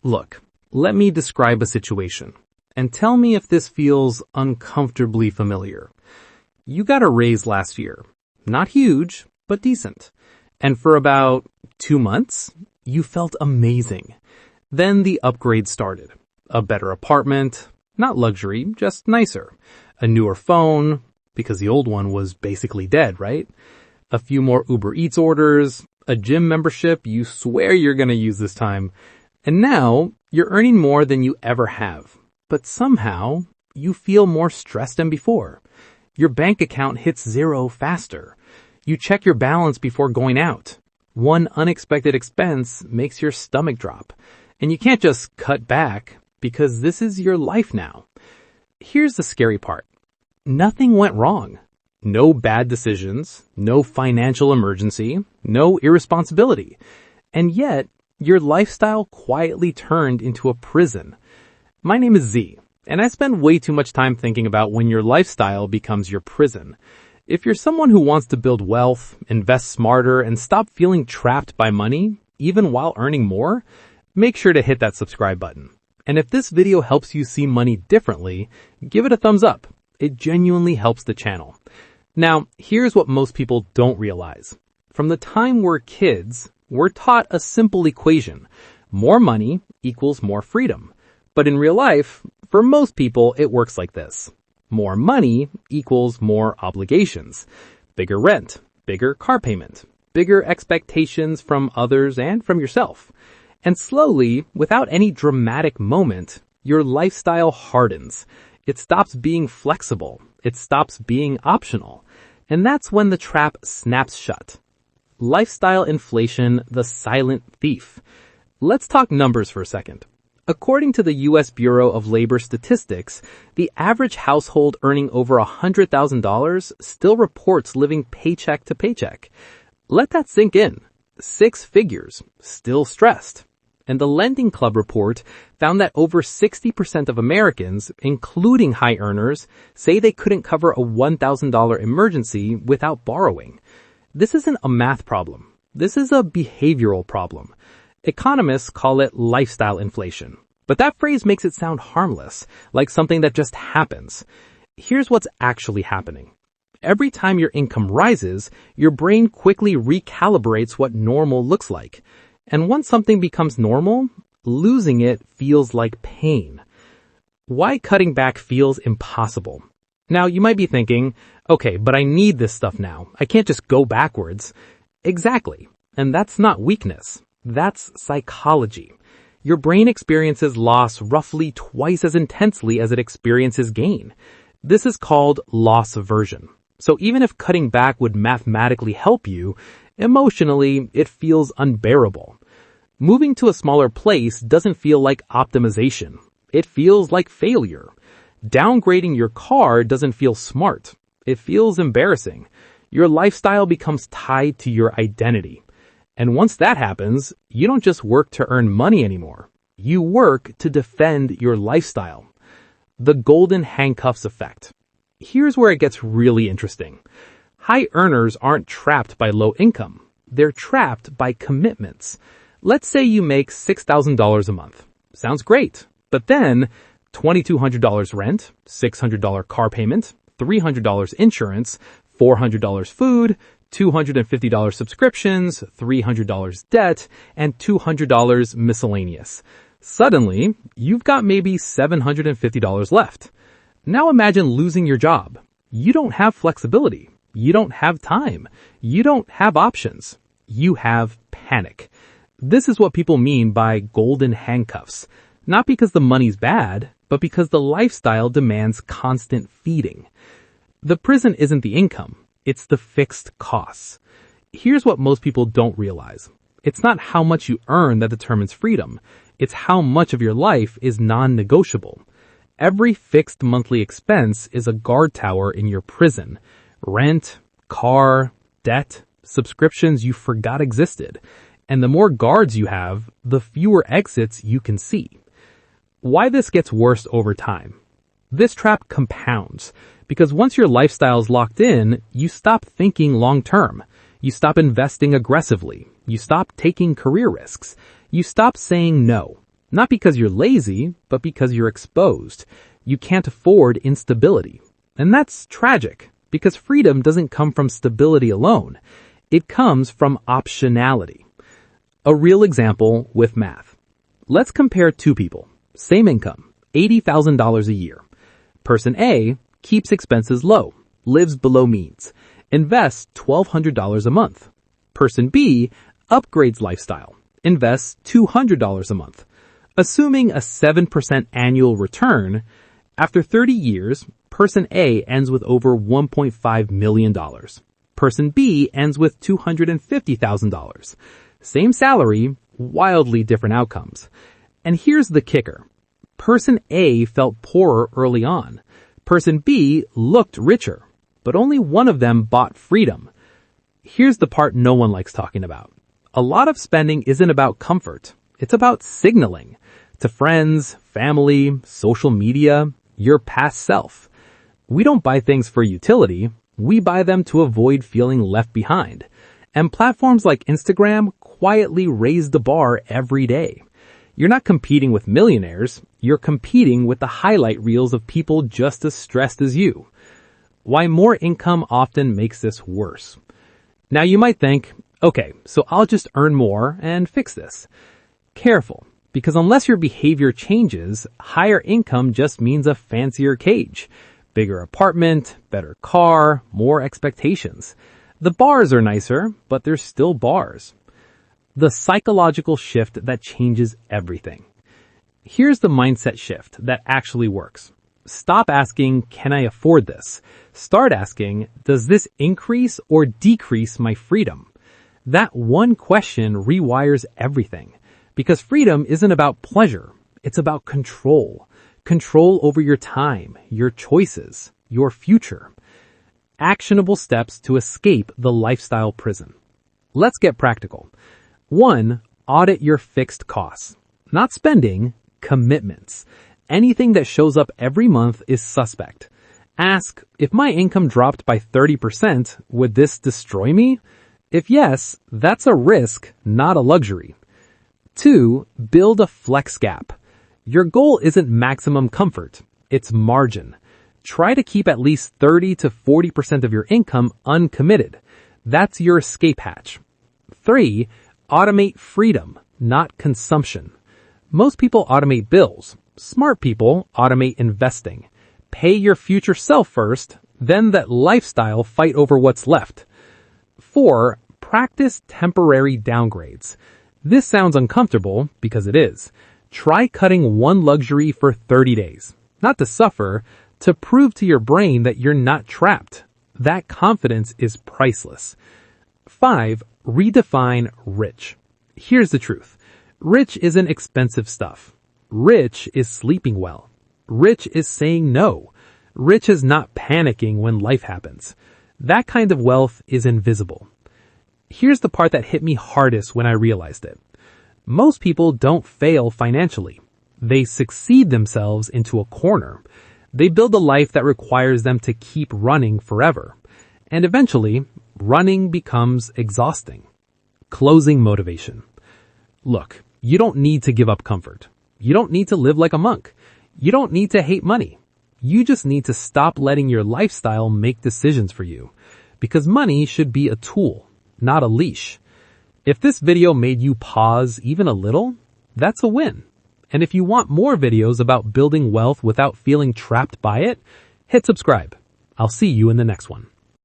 Look, let me describe a situation, and tell me if this feels uncomfortably familiar. You got a raise last year. Not huge, but decent. And for about 2 months, you felt amazing. Then the upgrade started. A better apartment, not luxury, just nicer. A newer phone, because the old one was basically dead, right? A few more Uber Eats orders, a gym membership you swear you're going to use this time. And now you're earning more than you ever have. But somehow you feel more stressed than before. Your bank account hits zero faster. You check your balance before going out. One unexpected expense makes your stomach drop. And you can't just cut back because this is your life now. Here's the scary part. Nothing went wrong. No bad decisions, no financial emergency, no irresponsibility. And yet, your lifestyle quietly turned into a prison. My name is Z, and I spend way too much time thinking about when your lifestyle becomes your prison. If you're someone who wants to build wealth, invest smarter, and stop feeling trapped by money, even while earning more, make sure to hit that subscribe button. And if this video helps you see money differently, give it a thumbs up. It genuinely helps the channel. Now, here's what most people don't realize. From the time we're kids, we're taught a simple equation. More money equals more freedom. But in real life, for most people, it works like this. More money equals more obligations. Bigger rent, bigger car payment, bigger expectations from others and from yourself. And slowly, without any dramatic moment, your lifestyle hardens. It stops being flexible. It stops being optional. And that's when the trap snaps shut. Lifestyle inflation, the silent thief. Let's talk numbers for a second. According to the U.S. Bureau of Labor Statistics, the average household earning over $100,000 still reports living paycheck to paycheck. Let that sink in. 6 figures, still stressed. And the Lending Club report found that over 60% of Americans, including high earners, say they couldn't cover a $1,000 emergency without borrowing. This isn't a math problem. This is a behavioral problem. Economists call it lifestyle inflation. But that phrase makes it sound harmless, like something that just happens. Here's what's actually happening. Every time your income rises, your brain quickly recalibrates what normal looks like. And once something becomes normal, losing it feels like pain. Why cutting back feels impossible? Now, you might be thinking, okay, but I need this stuff now. I can't just go backwards. Exactly. And that's not weakness. That's psychology. Your brain experiences loss roughly twice as intensely as it experiences gain. This is called loss aversion. So even if cutting back would mathematically help you, emotionally, it feels unbearable. Moving to a smaller place doesn't feel like optimization. It feels like failure. Downgrading your car doesn't feel smart. It feels embarrassing. Your lifestyle becomes tied to your identity. And once that happens, you don't just work to earn money anymore. You work to defend your lifestyle. The golden handcuffs effect. Here's where it gets really interesting. High earners aren't trapped by low income. They're trapped by commitments. Let's say you make $6,000 a month. Sounds great. But then $2,200 rent, $600 car payment, $300 insurance, $400 food, $250 subscriptions, $300 debt, and $200 miscellaneous. Suddenly, you've got maybe $750 left. Now imagine losing your job. You don't have flexibility. You don't have time. You don't have options. You have panic. This is what people mean by golden handcuffs. Not because the money's bad, but because the lifestyle demands constant feeding. The prison isn't the income. It's the fixed costs. Here's what most people don't realize. It's not how much you earn that determines freedom. It's how much of your life is non-negotiable. Every fixed monthly expense is a guard tower in your prison. Rent, car, debt, subscriptions you forgot existed. And the more guards you have, the fewer exits you can see. Why this gets worse over time? This trap compounds because once your lifestyle is locked in, you stop thinking long term. You stop investing aggressively. You stop taking career risks. You stop saying no. Not because you're lazy, but because you're exposed. You can't afford instability. And that's tragic, because freedom doesn't come from stability alone. It comes from optionality. A real example with math. Let's compare two people. Same income, $80,000 a year. Person A keeps expenses low, lives below means, invests $1,200 a month. Person B upgrades lifestyle, invests $200 a month. Assuming a 7% annual return, after 30 years, person A ends with over $1.5 million. Person B ends with $250,000. Same salary, wildly different outcomes. And here's the kicker. Person A felt poorer early on. Person B looked richer, but only one of them bought freedom. Here's the part no one likes talking about. A lot of spending isn't about comfort. It's about signaling to friends, family, social media, your past self. We don't buy things for utility. We buy them to avoid feeling left behind. And platforms like Instagram quietly raise the bar every day. You're not competing with millionaires. You're competing with the highlight reels of people just as stressed as you. Why more income often makes this worse. Now you might think, okay, so I'll just earn more and fix this. Careful, because unless your behavior changes, higher income just means a fancier cage. Bigger apartment, better car, more expectations. The bars are nicer, but they're still bars. The psychological shift that changes everything. Here's the mindset shift that actually works. Stop asking, can I afford this? Start asking, does this increase or decrease my freedom? That one question rewires everything. Because freedom isn't about pleasure. It's about control. Control over your time, your choices, your future. Actionable steps to escape the lifestyle prison. Let's get practical. 1. Audit your fixed costs. Not spending, commitments. Anything that shows up every month is suspect. Ask, if my income dropped by 30%, would this destroy me? If yes, that's a risk, not a luxury. 2. Build a flex gap. Your goal isn't maximum comfort, it's margin. Try to keep at least 30 to 40% of your income uncommitted. That's your escape hatch. 3. Automate freedom, not consumption. Most people automate bills. Smart people automate investing. Pay your future self first, then let lifestyle fight over what's left. 4. Practice temporary downgrades. This sounds uncomfortable because it is. Try cutting one luxury for 30 days. Not to suffer, to prove to your brain that you're not trapped. That confidence is priceless. 5. Redefine rich. Here's the truth. Rich isn't expensive stuff. Rich is sleeping well. Rich is saying no. Rich is not panicking when life happens. That kind of wealth is invisible. Here's the part that hit me hardest when I realized it. Most people don't fail financially. They succeed themselves into a corner. They build a life that requires them to keep running forever. And eventually, running becomes exhausting. Closing motivation. Look, you don't need to give up comfort. You don't need to live like a monk. You don't need to hate money. You just need to stop letting your lifestyle make decisions for you. Because money should be a tool, not a leash. If this video made you pause even a little, that's a win. And if you want more videos about building wealth without feeling trapped by it, hit subscribe. I'll see you in the next one.